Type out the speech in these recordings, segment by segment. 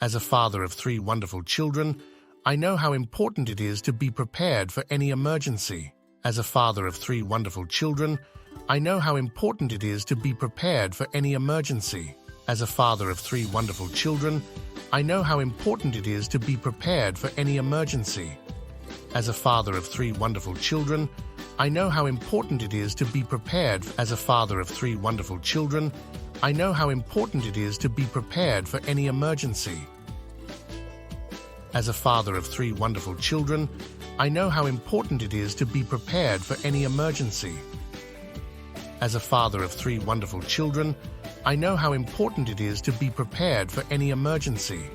As a father of three wonderful children, I know how important it is to be prepared for any emergency. As a father of three wonderful children, I know how important it is to be prepared for any emergency. As a father of three wonderful children, I know how important it is to be prepared for any emergency. As a father of three wonderful children, I know how important it is to be prepared. As a father of three wonderful children, I know how important it is to be prepared for any emergency. As a father of three wonderful children, I know how important it is to be prepared for any emergency. As a father of three wonderful children, I know how important it is to be prepared for any emergency.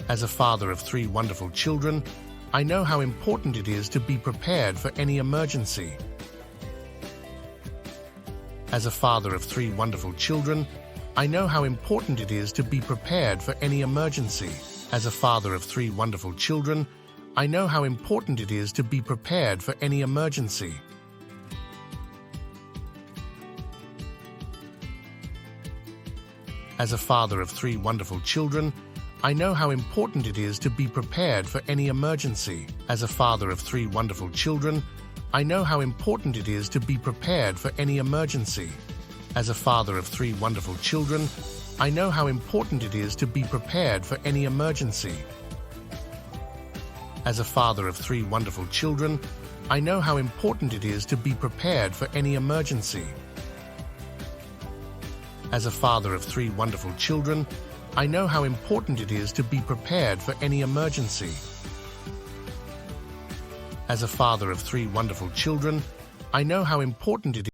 As a father of three wonderful children, I know how important it is to be prepared for any emergency. As a father of three wonderful children, I know how important it is to be prepared for any emergency. As a father of three wonderful children, I know how important it is to be prepared for any emergency. As a father of three wonderful children, I know how important it is to be prepared for any emergency. As a father of three wonderful children, I know how important it is to be prepared for any emergency. As a father of three wonderful children, I know how important it is to be prepared for any emergency. As a father of three wonderful children, I know how important it is to be prepared for any emergency. As a father of three wonderful children, I know how important it is to be prepared for any emergency. As a father of three wonderful children, I know how important it is